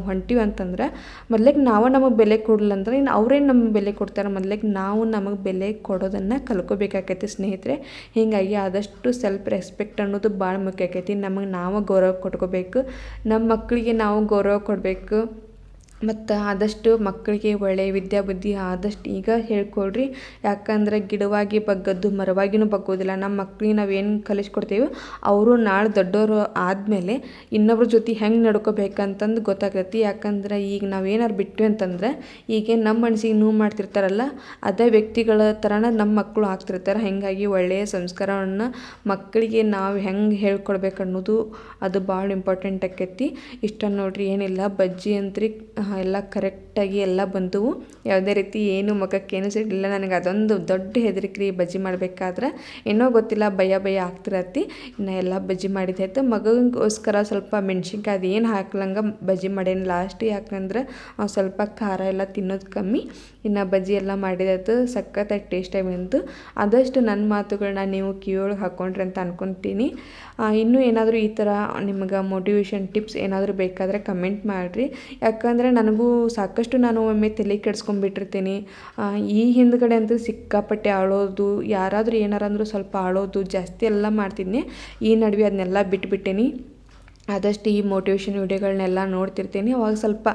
ಹೊಂಟೀವಿ ಅಂತಂದ್ರೆ ಮೊದ್ಲಿಗೆ ನಾವು ನಮಗೆ ಬೆಲೆ ಕೊಡಲಿಲ್ಲ ಅಂದ್ರೆ ಇನ್ನು ಅವ್ರೇನು ನಮಗೆ ಬೆಲೆ ಕೊಡ್ತಾರೆ. ಮೊದ್ಲಿಗೆ ನಾವು ನಮಗೆ ಬೆಲೆ ಕೊಡೋದನ್ನು ಕಲ್ಕೋಬೇಕಾಕೈತಿ ಸ್ನೇಹಿತರೆ. ಹೀಗಾಗಿ ಆದಷ್ಟು ಸೆಲ್ಫ್ ರೆಸ್ಪೆಕ್ಟ್ ಅನ್ನೋದು ಭಾಳ ಮುಖ್ಯ ಆಕೈತಿ. ನಮಗೆ ನಾವು ಗೌರವ ಕೊಟ್ಕೋಬೇಕು, ನಮ್ಮ ಮಕ್ಕಳಿಗೆ ನಾವು ಗೌರವ ಕೊಡಬೇಕು. ಮತ್ತು ಆದಷ್ಟು ಮಕ್ಕಳಿಗೆ ಒಳ್ಳೆಯ ವಿದ್ಯಾಬುದ್ಧಿ ಆದಷ್ಟು ಈಗ ಹೇಳ್ಕೊಳ್ರಿ. ಯಾಕಂದ್ರೆ ಗಿಡವಾಗಿ ಬಗ್ಗದ್ದು ಮರವಾಗಿನೂ ಬಗ್ಗೋದಿಲ್ಲ. ನಮ್ಮ ಮಕ್ಳಿಗೆ ನಾವೇನು ಕಲಿಸ್ಕೊಡ್ತೀವಿ, ಅವರು ನಾಳೆ ದೊಡ್ಡವರು ಆದಮೇಲೆ ಇನ್ನೊಬ್ರ ಜೊತೆ ಹೆಂಗೆ ನಡ್ಕೋಬೇಕಂತಂದು ಗೊತ್ತಾಗ್ತೈತಿ. ಯಾಕಂದ್ರೆ ಈಗ ನಾವೇನಾರು ಬಿಟ್ವಿ ಅಂತಂದ್ರೆ ಈಗ ನಮ್ಮ ಮನಸ್ಸಿಗೆ ನೋವು ಮಾಡ್ತಿರ್ತಾರಲ್ಲ, ಅದೇ ವ್ಯಕ್ತಿಗಳ ಥರನ ನಮ್ಮ ಮಕ್ಕಳು ಆಗ್ತಿರ್ತಾರೆ. ಹಾಗಾಗಿ ಒಳ್ಳೆಯ ಸಂಸ್ಕಾರವನ್ನು ಮಕ್ಕಳಿಗೆ ನಾವು ಹೆಂಗೆ ಹೇಳ್ಕೊಡ್ಬೇಕು ಅನ್ನೋದು ಅದು ಭಾಳ ಇಂಪಾರ್ಟೆಂಟ್ ಆಕೈತಿ. ಇಷ್ಟ ನೋಡ್ರಿ, ಏನಿಲ್ಲ, ಬಜ್ಜಿ ಅಂತ್ರಿ ಎಲ್ಲ ಕರೆಕ್ಟಾಗಿ ಎಲ್ಲ ಬಂದವು. ಯಾವುದೇ ರೀತಿ ಏನು ಮುಖಕ್ಕೇನು ಸಿಗಲಿಲ್ಲ. ನನಗೆ ಅದೊಂದು ದೊಡ್ಡ ಹೆದರಿಕೆ ಬಜ್ಜಿ ಮಾಡಬೇಕಾದ್ರೆ. ಏನೋ ಗೊತ್ತಿಲ್ಲ, ಭಯ ಆಗ್ತಿರತ್ತಿ. ಇನ್ನು ಎಲ್ಲ ಬಜ್ಜಿ ಮಾಡಿದ್ದಾಯ್ತು. ಮಗನಿಗೋಸ್ಕರ ಸ್ವಲ್ಪ ಮೆಣ್ಸಿನ್ಕಾಯಿ ಅದೇನು ಹಾಕ್ಲಂಗೆ ಬಜ್ಜಿ ಮಾಡೇನಿ ಲಾಸ್ಟ್. ಯಾಕಂದ್ರೆ ಸ್ವಲ್ಪ ಖಾರ ಎಲ್ಲ ತಿನ್ನೋದು ಕಮ್ಮಿ. ಇನ್ನು ಬಜ್ಜಿ ಎಲ್ಲ ಮಾಡಿದಾಯ್ತು, ಸಖತ್ತಾಗಿ ಟೇಸ್ಟಾಗಿ ಬಂತು. ಆದಷ್ಟು ನನ್ನ ಮಾತುಗಳನ್ನ ನೀವು ಕಿವಿಯೊಳಗೆ ಹಾಕ್ಕೊಂಡ್ರಿ ಅಂತ ಅನ್ಕೊತೀನಿ. ಇನ್ನೂ ಏನಾದರೂ ಈ ಥರ ನಿಮ್ಗೆ ಮೋಟಿವೇಶನ್ ಟಿಪ್ಸ್ ಏನಾದರೂ ಬೇಕಾದರೆ ಕಮೆಂಟ್ ಮಾಡಿರಿ. ಯಾಕಂದರೆ ನನಗೂ ಸಾಕಷ್ಟು ನಾನು ಒಮ್ಮೆ ತಲೆ ಕೆಡ್ಸ್ಕೊಂಡ್ಬಿಟ್ಟಿರ್ತೀನಿ. ಈ ಹಿಂದ್ಗಡೆ ಅಂತೂ ಸಿಕ್ಕಾಪಟ್ಟೆ ಆಳೋದು, ಯಾರಾದರೂ ಏನಾರಂದ್ರೂ ಸ್ವಲ್ಪ ಆಳೋದು ಜಾಸ್ತಿ ಎಲ್ಲ ಮಾಡ್ತಿದ್ನಿ. ಈ ನಡುವೆ ಅದನ್ನೆಲ್ಲ ಬಿಟ್ಬಿಟ್ಟೇನಿ. ಆದಷ್ಟು ಈ ಮೋಟಿವೇಶನ್ ವಿಡಿಯೋಗಳನ್ನೆಲ್ಲ ನೋಡ್ತಿರ್ತೀನಿ. ಅವಾಗ ಸ್ವಲ್ಪ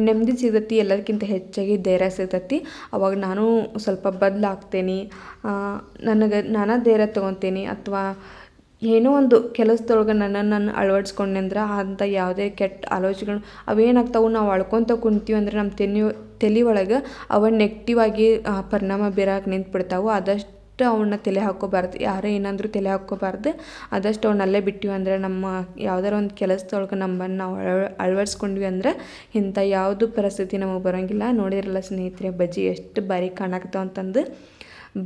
ನೆಮ್ಮದಿ ಸಿಗ್ತೈತಿ, ಎಲ್ಲದಕ್ಕಿಂತ ಹೆಚ್ಚಾಗಿ ಧೈರ್ಯ ಸಿಗ್ತೈತಿ. ಅವಾಗ ನಾನು ಸ್ವಲ್ಪ ಬದಲಾಗ್ತೇನೆ, ನಾನೇ ಧೈರ್ಯ ತೊಗೊತೀನಿ. ಅಥವಾ ಏನೋ ಒಂದು ಕೆಲಸದೊಳಗೆ ನಾನು ಅಳವಡಿಸ್ಕೊಂಡೆ ಅಂದ್ರೆ ಅಂಥ ಯಾವುದೇ ಕೆಟ್ಟ ಆಲೋಚನೆಗಳು ಅವೇನಾಗ್ತಾವೆ, ನಾವು ಅಳ್ಕೊತ ಕುಂತೀವಿ ಅಂದ್ರೆ ನಮ್ಮ ತಲೆ ಒಳಗೆ ಅವ ನೆಗೆಟಿವ್ ಆಗಿ ಪರಿಣಾಮ ಬೀರಕ್ಕೆ ನಿಂತ್ಬಿಡ್ತಾವೆ. ಆದಷ್ಟು ಅವನ್ನ ತಲೆ ಹಾಕ್ಕೋಬಾರ್ದು, ಯಾರೇ ಏನಂದ್ರೂ ತಲೆ ಹಾಕ್ಕೋಬಾರ್ದು. ಆದಷ್ಟು ಅವನ್ನಲ್ಲೇ ಬಿಟ್ಟಿವಿ ಅಂದರೆ, ನಮ್ಮ ಯಾವ್ದಾರ ಒಂದು ಕೆಲಸದೊಳಗೆ ನಮ್ಮನ್ನು ನಾವು ಅಳವಡಿಸ್ಕೊಂಡ್ವಿ ಅಂದ್ರೆ ಇಂಥ ಯಾವುದು ಪರಿಸ್ಥಿತಿ ನಮಗೆ ಬರೋಂಗಿಲ್ಲ. ನೋಡಿರಲ್ಲ ಸ್ನೇಹಿತರೆ, ಬಜ್ಜಿ ಎಷ್ಟು ಬಾರಿ ಕಾಣಾಕ್ತಾವ ಅಂತಂದು.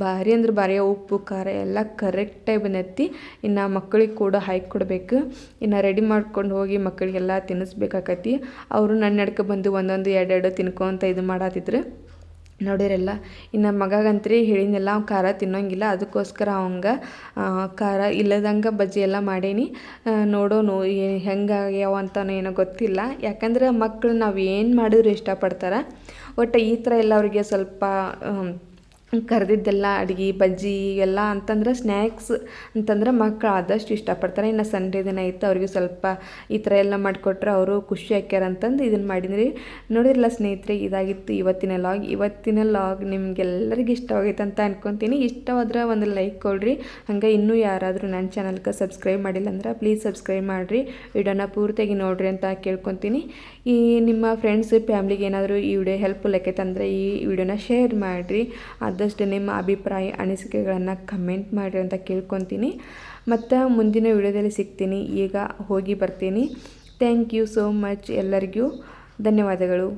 ಭಾರಿ ಅಂದ್ರೆ ಭಾರಿ, ಉಪ್ಪು ಖಾರ ಎಲ್ಲ ಕರೆಕ್ಟಾಗಿ ಬಂದೈತಿ. ಇನ್ನು ಮಕ್ಕಳಿಗೆ ಕೂಡ ಹಾಕಿ ಕೊಡಬೇಕು. ಇನ್ನು ರೆಡಿ ಮಾಡ್ಕೊಂಡು ಹೋಗಿ ಮಕ್ಕಳಿಗೆಲ್ಲ ತಿನ್ನಿಸ್ಬೇಕಾಕೈತಿ. ಅವರು ನನ್ನ ನಡ್ಕ ಬಂದು ಒಂದೊಂದು ಎರಡು ತಿನ್ಕೊಂತ ಇದು ಮಾಡತ್ತಿದ್ರು ನೋಡಿರಲ್ಲ. ಇನ್ನು ಮಗಗಂತ್ರಿ ಹೇಳಿದ್ನೆಲ್ಲ ಅವ್ನು ಖಾರ ತಿನ್ನೋಂಗಿಲ್ಲ, ಅದಕ್ಕೋಸ್ಕರ ಅವಂಗೆ ಖಾರ ಇಲ್ಲದಂಗೆ ಬಜ್ಜಿ ಎಲ್ಲ ಮಾಡೇನಿ. ನೋಡೋನು ಹೆಂಗಾಗ್ಯಾವ ಅಂತಾನೋ ಏನೋ ಗೊತ್ತಿಲ್ಲ. ಯಾಕಂದ್ರೆ ಮಕ್ಕಳು ನಾವು ಏನು ಮಾಡಿದ್ರು ಇಷ್ಟಪಡ್ತಾರೆ. ಒಟ್ಟು ಈ ಥರ ಎಲ್ಲ ಅವರಿಗೆ ಸ್ವಲ್ಪ ಕರೆದಿದ್ದೆಲ್ಲ ಅಡುಗೆ ಬಜ್ಜಿ ಎಲ್ಲ ಅಂತಂದ್ರೆ ಸ್ನ್ಯಾಕ್ಸ್ ಅಂತಂದ್ರೆ ಮಕ್ಕಳು ಆದಷ್ಟು ಇಷ್ಟಪಡ್ತಾರೆ. ಇನ್ನು ಸಂಡೇ ದಿನ ಇತ್ತು, ಅವ್ರಿಗೆ ಸ್ವಲ್ಪ ಈ ಥರ ಎಲ್ಲ ಮಾಡಿಕೊಟ್ರೆ ಅವರು ಖುಷಿ ಆಕ್ಯಾರ ಅಂತಂದು ಇದನ್ನು ಮಾಡಿದ್ರಿ. ನೋಡಿರಲ್ಲ ಸ್ನೇಹಿತರೆ, ಇದಾಗಿತ್ತು ಇವತ್ತಿನ ಲಾಗ್ ನಿಮಗೆಲ್ಲರಿಗೂ ಇಷ್ಟವಾಗೈತೆ ಅಂತ ಅನ್ಕೊತೀನಿ. ಇಷ್ಟವಾದ್ರೆ ಒಂದು ಲೈಕ್ ಕೊಡ್ರಿ. ಹಂಗೆ ಇನ್ನೂ ಯಾರಾದರೂ ನನ್ನ ಚಾನಲ್ಗೆ ಸಬ್ಸ್ಕ್ರೈಬ್ ಮಾಡಿಲ್ಲ ಅಂದ್ರೆ ಪ್ಲೀಸ್ ಸಬ್ಸ್ಕ್ರೈಬ್ ಮಾಡಿರಿ. ವಿಡಿಯೋನ ಪೂರ್ತಿಯಾಗಿ ನೋಡಿರಿ ಅಂತ ಕೇಳ್ಕೊತೀನಿ. ನಿಮ್ಮ ಫ್ರೆಂಡ್ಸ್ ಫ್ಯಾಮ್ಲಿಗೆ ಏನಾದರೂ ಈ ವಿಡಿಯೋ ಹೆಲ್ಪ್ಫುಲ್ ಆಕೈತೆ ಅಂದರೆ ಈ ವಿಡಿಯೋನ ಶೇರ್ ಮಾಡಿರಿ. ಆದಷ್ಟು ನಿಮ್ಮ ಅಭಿಪ್ರಾಯ ಅನಿಸಿಕೆಗಳನ್ನು ಕಮೆಂಟ್ ಮಾಡಿರಿ ಅಂತ ಕೇಳ್ಕೊತೀನಿ. ಮತ್ತು ಮುಂದಿನ ವಿಡಿಯೋದಲ್ಲಿ ಸಿಗ್ತೀನಿ. ಈಗ ಹೋಗಿ ಬರ್ತೀನಿ. ಥ್ಯಾಂಕ್ ಯು ಸೋ ಮಚ್ ಎಲ್ಲರಿಗೂ. ಧನ್ಯವಾದಗಳು.